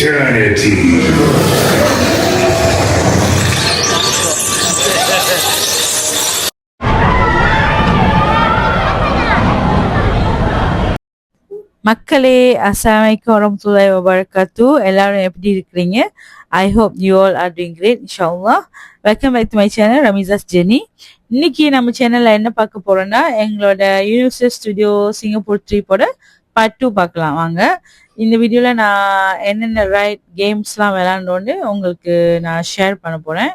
eternity. மக்களே, அஸ்ஸலாமு வரஹ்மத்துல்லாஹி வபரகாத்துஹு. எல்லாரும் எப்படி இருக்கிறீங்க? I hope you all are doing great இன்ஷாஅல்லாஹ். Welcome back to my channel Rameesa's journey. இன்னைக்கு நம்ம சேனல்ல என்ன பார்க்க போறோம்னா, எங்களோட யூனிவர்சல் ஸ்டுடியோ சிங்கப்பூர் ட்ரிப்போட பார்ட் 2 பார்க்கலாம் வாங்க. இந்த வீடியோல நான் என்னென்ன ரைட் கேம்ஸ்லாம் விளையாண்டோன்னு உங்களுக்கு நான் ஷேர் பண்ண போறேன்.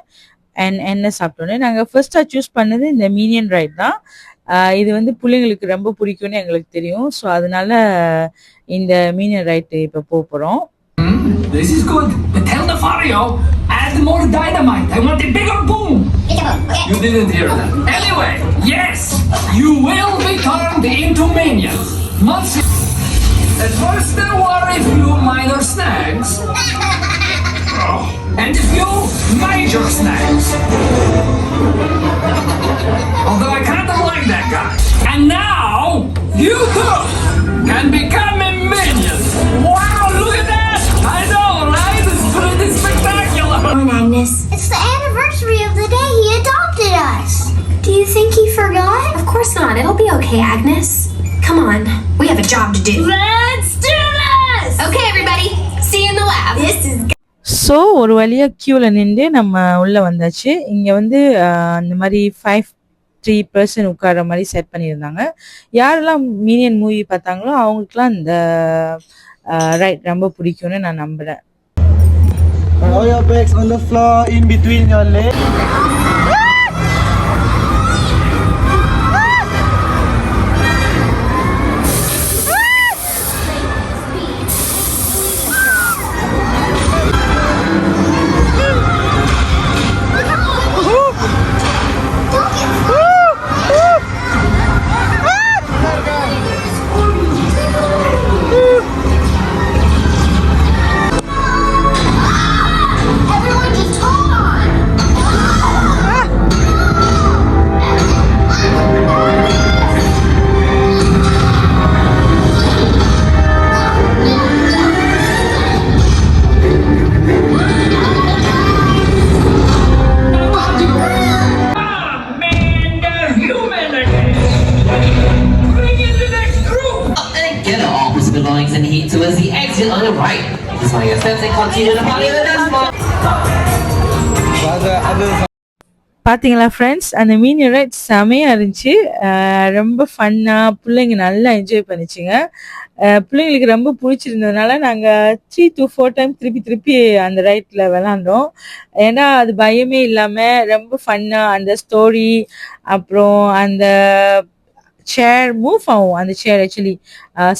அண்ட் என்ன சாப்பிட்டோன்னு. நாங்கள் ஃபர்ஸ்டா சூஸ் பண்ணது இந்த மீனியன் ரைட் தான். இது வந்து பிள்ளைங்களுக்கு ரொம்ப பிடிக்கும்னு எங்களுக்கு தெரியும். ஸோ அதனால இந்த மீனியன் ரைட் இப்போ போக போகிறோம். This is good. But tell the Fario, add more dynamite. I want a bigger boom. You didn't hear that. Anyway, yes, you will be turned into minions. At first there were a few minor snags. And a few major snags. Although I kind of like that guy. And now, you too can become a minion. Wow, look at that! I know, right? It's pretty spectacular. Come on, Agnes. It's the anniversary of the day he adopted us. Do you think he forgot? Of course not. It'll be okay, Agnes. Come on. We have a job to do. Let's do this! Okay, everybody. See you in the lab. This is so ஒரு வழியாக க்யூவில் நின்று நம்ம உள்ளே வந்தாச்சு. இங்கே வந்து இந்த மாதிரி 5-3 உட்கார்ற மாதிரி செட் பண்ணியிருந்தாங்க. யாரெல்லாம் மீனியன் மூவி பார்த்தாங்களோ அவங்களுக்குலாம் இந்த ரைட் ரொம்ப பிடிக்கும்னு நான் நம்புகிறேன். All your bags on the floor in between your legs. everyone just hold on. Ah, man, they're human again. Bring in the next group. Get all his belongings and heat towards the exit on the right. This one your steps and continue to follow the dance floor. பார்த்தீங்களா friends, அந்த மீனியன் right செமையாக இருந்துச்சு. ரொம்ப ஃபன்னாக பிள்ளைங்க நல்லா enjoy பண்ணிச்சுங்க. பிள்ளைங்களுக்கு ரொம்ப பிடிச்சிருந்ததுனால நாங்கள் 3 to 4 டைம் திருப்பி அந்த ரைட்டில் விளாண்டோம். ஏன்னா அது பயமே இல்லாமல் ரொம்ப ஃபன்னாக அந்த ஸ்டோரி, அப்புறம் அந்த சேர் மூவ் ஆகும். அந்த chair actually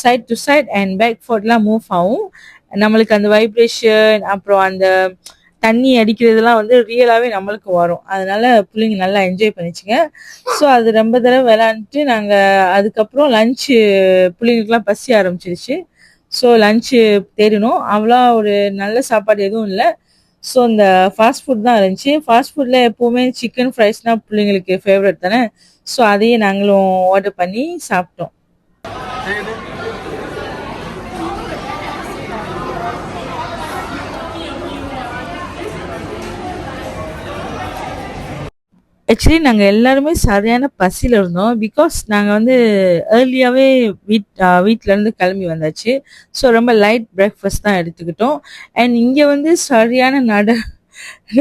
side to side and back ஃபோர்ட்லாம் மூவ் ஆகும். நம்மளுக்கு அந்த வைப்ரேஷன், அப்புறம் அந்த தண்ணி அடிக்கிறதுலாம் வந்து ரியலாகவே நம்மளுக்கு வரும். அதனால பிள்ளைங்க நல்லா என்ஜாய் பண்ணிச்சுங்க. ஸோ அது ரொம்ப தடவை விளாண்டுட்டு நாங்கள் அதுக்கப்புறம் லஞ்சு பிள்ளைங்களுக்குலாம் பசி ஆரம்பிச்சிருச்சு. ஸோ லஞ்சு தேடினோம். அவ்வளோ ஒரு நல்ல சாப்பாடு எதுவும் இல்லை. ஸோ இந்த ஃபாஸ்ட் ஃபுட் தான் இருந்துச்சு. ஃபாஸ்ட் ஃபுட்டில் எப்போவுமே சிக்கன் ஃப்ரைஸ்னால் பிள்ளைங்களுக்கு ஃபேவரட் தானே. ஸோ அதையே நாங்களும் ஆர்டர் பண்ணி சாப்பிட்டோம். ஆக்சுவலி நாங்கள் எல்லாருமே சரியான பசியில் இருந்தோம். பிகாஸ் நாங்கள் வந்து ஏர்லியாகவே வீட்டிலேருந்து கிளம்பி வந்தாச்சு. ஸோ ரொம்ப லைட் பிரேக்ஃபாஸ்ட் தான் எடுத்துக்கிட்டோம். அண்ட் இங்கே வந்து சரியான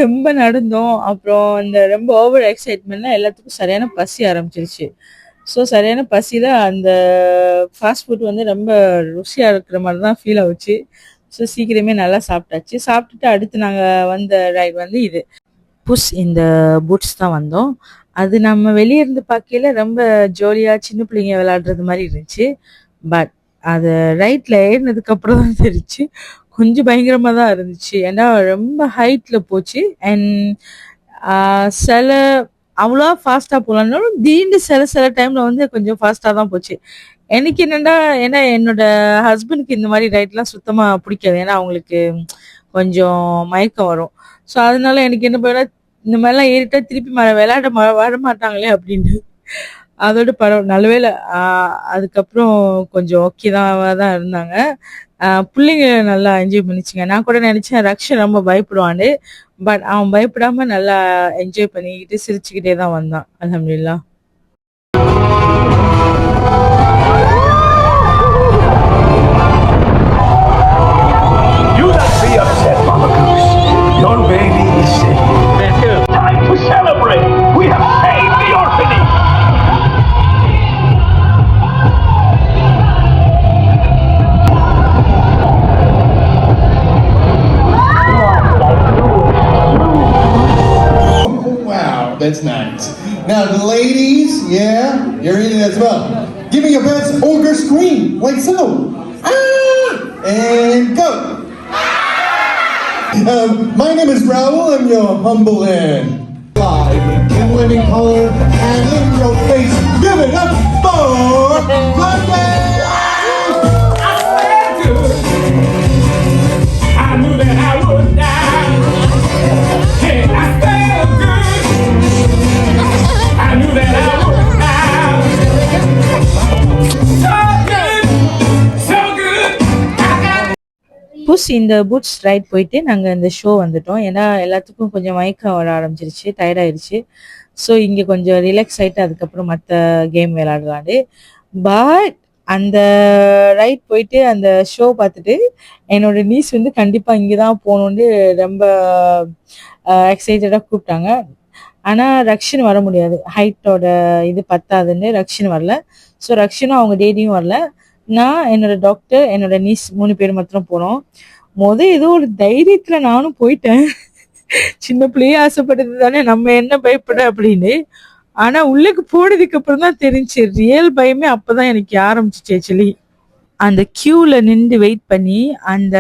ரொம்ப நடந்தோம். அப்புறம் அந்த ரொம்ப ஓவர் எக்ஸைட்மெண்ட்லாம் எல்லாத்துக்கும் சரியான பசி ஆரம்பிச்சிருச்சு. ஸோ சரியான பசியில் அந்த ஃபாஸ்ட் ஃபுட் வந்து ரொம்ப ருசியாக இருக்கிற மாதிரி தான் ஃபீல் ஆகுச்சு. ஸோ சீக்கிரமே நல்லா சாப்பிட்டாச்சு. சாப்பிட்டுட்டு அடுத்து நாங்கள் வந்த ரைட் வந்து இது புஷ் இந்த பூட்ஸ் தான் வந்தோம். அது நம்ம வெளியே இருந்து பார்க்கையில ரொம்ப ஜாலியாக சின்ன பிள்ளைங்க விளையாடுறது மாதிரி இருந்துச்சு. பட் அது ரைட்டில் ஏறினதுக்கு அப்புறம் தான் தெரிஞ்சு கொஞ்சம் பயங்கரமாக தான் இருந்துச்சு. ஏன்னா ரொம்ப ஹைட்டில் போச்சு. அண்ட் சில அவ்வளோ ஃபாஸ்ட்டாக போகலான்னாலும் திடீர்னு சில டைமில் வந்து கொஞ்சம் ஃபாஸ்ட்டாக தான் போச்சு. எனக்கு என்னென்னா, ஏன்னா என்னோட ஹஸ்பண்டுக்கு இந்த மாதிரி ரைட்லாம் சுத்தமாக பிடிக்காது. ஏன்னா அவங்களுக்கு கொஞ்சம் மயக்கம் வரும். ஸோ அதனால எனக்கு என்ன பண்ண, இந்த மாதிரிலாம் ஏறிட்டா திருப்பி விளையாட வர மாட்டாங்களே அப்படின்னு. அதோட நல்லவேளை அதுக்கப்புறம் கொஞ்சம் ஓகே தான் இருந்தாங்க. பிள்ளைங்க நல்லா என்ஜாய் பண்ணிச்சுங்க. நான் கூட நினைச்சேன் ரக்ஷன் ரொம்ப பயப்படுவான்னு. பட் அவன் பயப்படாம நல்லா என்ஜாய் பண்ணிக்கிட்டு சிரிச்சுக்கிட்டே தான் வந்தான். அல்ஹம்துலில்லாஹ். You don't be upset, Mama Goose. Your baby is safe. Time to celebrate. We have saved the orphanage. Wow, that's nice. Now the ladies, yeah, you're in it as well. Give me your best ogre scream, like so. Ah! And go. My name is Raul. I'm your humble and live in living color and in your face. Give it up for Monday. I knew that I would die. Hey, I felt good. I knew that I would die. So good, so good. Push இந்த boots ride போயிட்டு நாங்கள் இந்த show வந்துட்டோம். ஏன்னா எல்லாத்துக்கும் கொஞ்சம் மயக்கம் வர ஆரம்பிச்சிருச்சு, டயர்டாயிருச்சு. ஸோ இங்கே கொஞ்சம் ரிலாக்ஸ் ஆகிட்டு அதுக்கப்புறம் மற்ற கேம் விளையாடலான்னு. பட் அந்த ரைட் போயிட்டு அந்த ஷோ பார்த்துட்டு என்னோட நீஸ் வந்து கண்டிப்பாக இங்கே தான் போகணுன்னு ரொம்ப எக்ஸைட்டடாக கூப்பிட்டாங்க. ஆனால் ரக்ஷன் வர முடியாது, ஹைட்டோட இது பத்தாதுன்னு ரக்ஷன் வரல. ஸோ ரக்ஷனும் அவங்க டேடியும் வரல. நான் என்னோட டாக்டர் என்னோட நீஸ் 3 பேர் மாத்திரம் போனோம். ஏதோ ஒரு தைரியத்துல நானும் போயிட்டேன். சின்ன பிள்ளையே ஆசைப்பட்டது தானே, நம்ம என்ன பயப்பட அப்படின்னு. ஆனா உள்ளக்கு போனதுக்கு அப்புறம் தான் தெரிஞ்சு ரியல் பயமே அப்பதான் எனக்கு ஆரம்பிச்சிச்சு. ஆக்சுவலி அந்த கியூல நின்று வெயிட் பண்ணி அந்த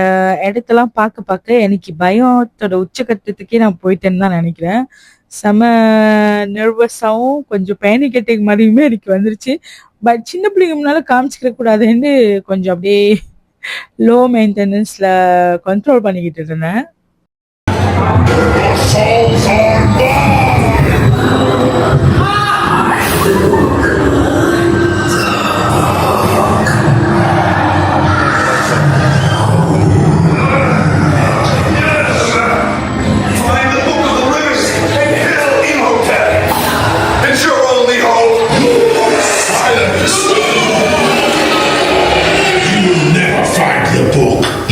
இடத்தெல்லாம் பார்க்க எனக்கு பயத்தோட உச்சக்கட்டத்துக்கே நான் போயிட்டேன்னு தான் நினைக்கிறேன். செம நர்வஸாகவும் கொஞ்சம் பேனிக் அட்டாக் மாதிரியுமே எனக்கு வந்துருச்சு. பட் சின்ன பிள்ளைங்க முன்னால காமிச்சிக்க கூடாதுன்னு கொஞ்சம் அப்படியே லோ மெயின்டெனன்ஸ்ல கண்ட்ரோல் பண்ணிக்கிட்டு இருந்தேன்.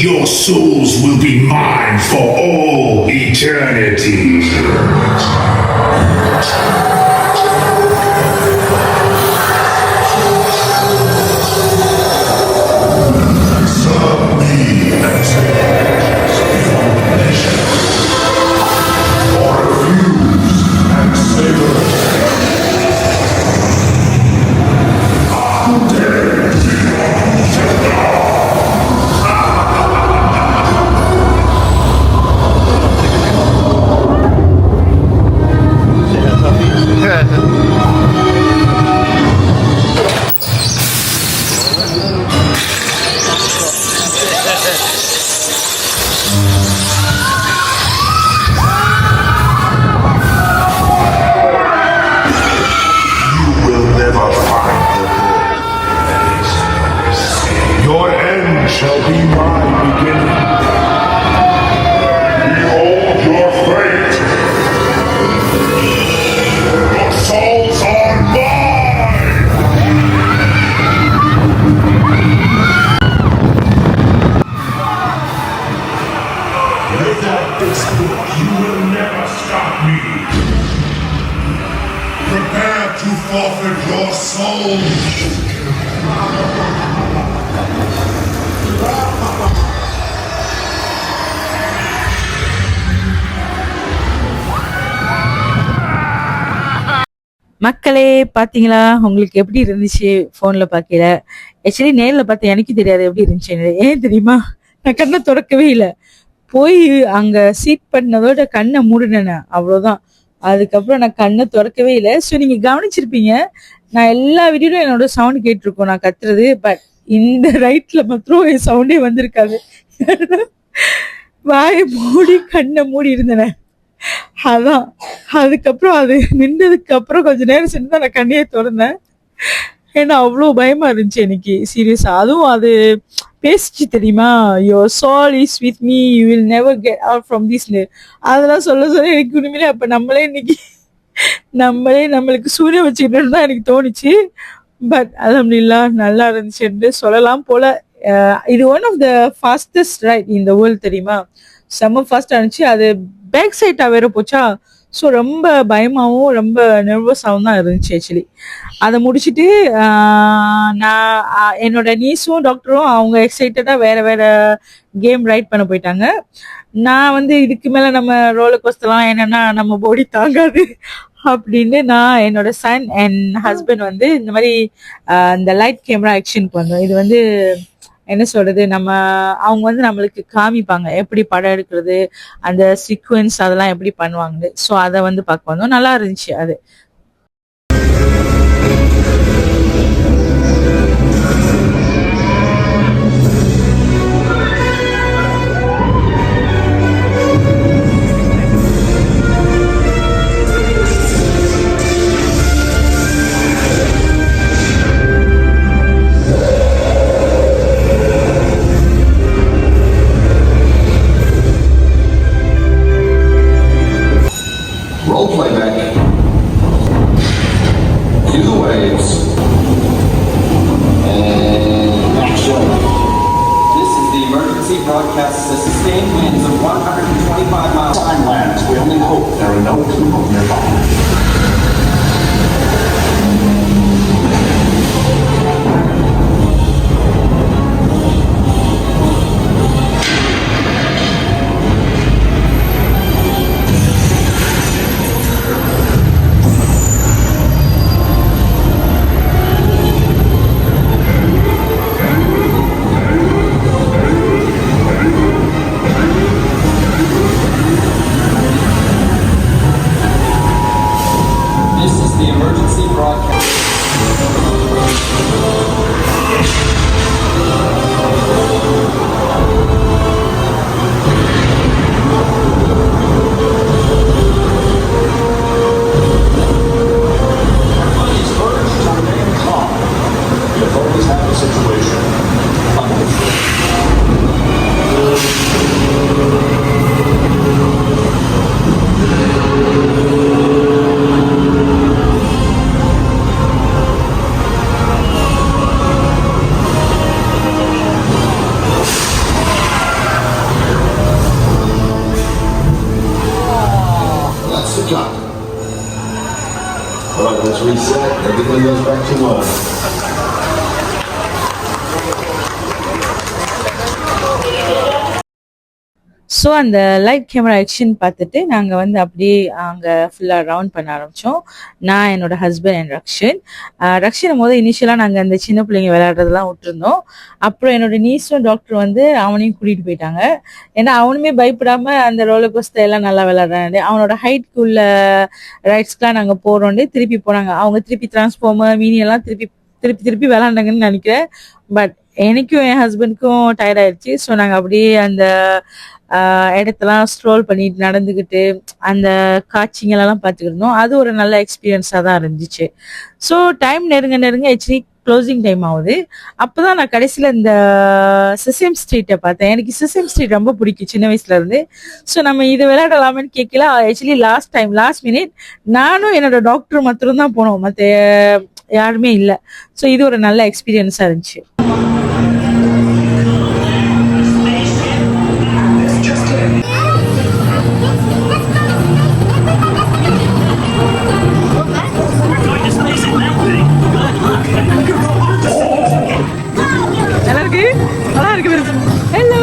Your souls will be mine for all eternity. Shall be my beginning. Behold your fate. Your souls are mine. Without this book, you will never stop me. Prepare to forfeit your soul. மக்களே பாத்தீங்களா, உங்களுக்கு எப்படி இருந்துச்சு போன்ல பாக்கல? Actually நேர்ல பார்த்த எனக்கு தெரியாது எப்படி இருந்துச்சு. ஏன் தெரியுமா, நான் கண்ணை திறக்கவே இல்லை. போய் அங்க சீட் பண்ணதோட கண்ணை மூடினேன், அவ்வளவுதான். அதுக்கப்புறம் நான் கண்ணை திறக்கவே இல்லை. ஸோ நீங்க கவனிச்சிருப்பீங்க, நான் எல்லா வீடியோலும் என்னோட சவுண்ட் கேட்டிருக்கோம் நான் கத்துறது. பட் இந்த ரைட்ல மாத்திரம் என் சவுண்டே வந்திருக்காது. வாயை மூடி கண்ணை மூடி இருந்தேன். அதான் அதுக்கப்புறம் அது நின்றதுக்கு அப்புறம் கொஞ்ச நேரம் சென்று தான் நான் கண்ணையே திறந்தேன். ஏன்னா அவ்வளோ பயமா இருந்துச்சு எனக்கு சீரியஸா. அதுவும் அது பேசிச்சு தெரியுமா, your soul is with me, you will never get out from this. அதெல்லாம் சொல்ல சொல்ல எனக்கு உண்மையிலே அப்ப நம்மளுக்கு சூரிய வச்சுக்கிட்டு தான் எனக்கு தோணுச்சு. பட் அல்ஹம்துலில்லாஹ் நல்லா இருந்துச்சுன்னு சொல்லலாம் போல. இது one of the fastest ride in the world தெரியுமா, செம்ம ஃபாஸ்டா இருந்துச்சு. அது பேக் சைட்டா வேற போச்சா, ஸோ ரொம்ப பயமாகவும் ரொம்ப நர்வஸாகவும் தான் இருந்துச்சு ஆக்சுவலி. அதை முடிச்சுட்டு நான் என்னோட நீஸும் டாக்டரும் அவங்க எக்ஸைட்டடாக வேற வேற கேம் ரைட் பண்ண போயிட்டாங்க. நான் வந்து இதுக்கு மேலே நம்ம ரோலர் கோஸ்டர்லாம் என்னன்னா நம்ம பாடி தாங்காது அப்படின்னு நான் என்னோட சன் அண்ட் ஹஸ்பண்ட் வந்து இந்த மாதிரி இந்த லைட் கேமரா ஆக்ஷனுக்கு வந்தோம். இது வந்து என்ன சொல்றது, அவங்க வந்து நம்மளுக்கு காமிப்பாங்க எப்படி படம் எடுக்கிறது, அந்த சீக்வன்ஸ் அதெல்லாம் எப்படி பண்ணுவாங்க. ஸோ அதை வந்து பார்க்க வந்தோம். நல்லா இருந்துச்சு அது. Roll playback. Cue the waves. And action. This is the emergency broadcast. The sustained winds of 125 miles. Time lapse. We only hope there are no people nearby. This is the emergency broadcast. Everybody's urged to remain calm. The authorities have the situation under control. That's the cut. All right, let's reset. Everything goes back to normal. So அந்த light camera action பார்த்துட்டு நாங்கள் வந்து அப்படியே அங்கே ஃபுல்லாக round பண்ண ஆரம்பித்தோம். நான் என்னோட ஹஸ்பண்ட் அண்ட் ரக்ஷன் போது இனிஷியலாக நாங்கள் அந்த சின்ன பிள்ளைங்க விளையாடுறதெல்லாம் விட்டுருந்தோம். அப்புறம் என்னோட நீஸும் டாக்டர் வந்து அவனையும் கூட்டிகிட்டு போயிட்டாங்க. ஏன்னா அவனுமே பயப்படாமல் அந்த ரோலர் கோஸ்டர் எல்லாம் நல்லா விளையாடுறாங்க. அவனோட ஹைட்க்கு உள்ள ரைட்ஸ்க்கெலாம் நாங்கள் போகிறோண்டே திருப்பி போனாங்க. அவங்க திருப்பி டிரான்ஸ்ஃபார்மர் மீனியெல்லாம் திருப்பி விளையாண்டாங்கன்னு நினைக்கிறேன். பட் எனக்கும் என் ஹஸ்பண்டுக்கும் டயர்ட் ஆயிடுச்சு. ஸோ நாங்கள் அப்படியே அந்த இடத்தெல்லாம் ஸ்ட்ரோல் பண்ணிட்டு நடந்துக்கிட்டு அந்த காட்சிங்களெல்லாம் பார்த்துக்கிட்டு இருந்தோம். அது ஒரு நல்ல எக்ஸ்பீரியன்ஸாக தான் இருந்துச்சு. ஸோ டைம் நெருங்க ஆக்சுவலி க்ளோசிங் டைம் ஆகுது. அப்போதான் நான் கடைசியில் இந்த செசேம் ஸ்ட்ரீட்டை பார்த்தேன். எனக்கு செசேம் ஸ்ட்ரீட் ரொம்ப பிடிக்கும் சின்ன வயசுல இருந்து. ஸோ நம்ம இதை விளையாடலாமேன்னு கேட்கல. ஆக்சுவலி லாஸ்ட் மினிட் நானும் என்னோட டாக்டர் மாத்திரம் தான் போனோம், மற்ற யாருமே இல்லை. ஸோ இது ஒரு நல்ல எக்ஸ்பீரியன்ஸாக இருந்துச்சு. நல்லா இருக்கு. ஹலோ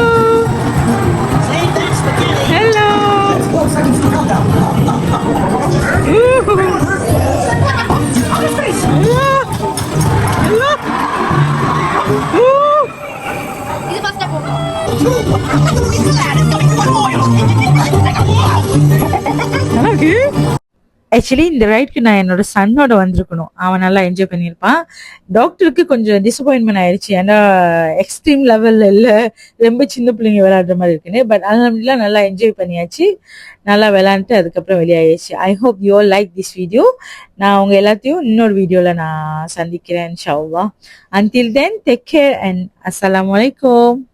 நல்லா இருக்கு. ஆக்சுவலி இந்த ரைட்க்கு நான் என்னோட சன்னோட வந்திருக்கணும். அவன் நல்லா என்ஜாய் பண்ணியிருப்பான். டாக்டருக்கு கொஞ்சம் டிசப்பாயின்மெண்ட் ஆயிடுச்சு. ஏன்னா எக்ஸ்ட்ரீம் லெவல்ல இல்லை, ரொம்ப சின்ன பிள்ளைங்க விளையாடுற மாதிரி இருக்குன்னு. பட் அல்ஹம்துலில்லாஹ் நல்லா என்ஜாய் பண்ணியாச்சு. நல்லா விளையாண்டுட்டு அதுக்கப்புறம் வெளியாகிடுச்சு. I hope you all like this video. நான் உங்க எல்லாத்தையும் இன்னொரு வீடியோவில் நான் சந்திக்கிறேன் இன்ஷா அல்லாஹ். Until then, take care and assalamu alaikum.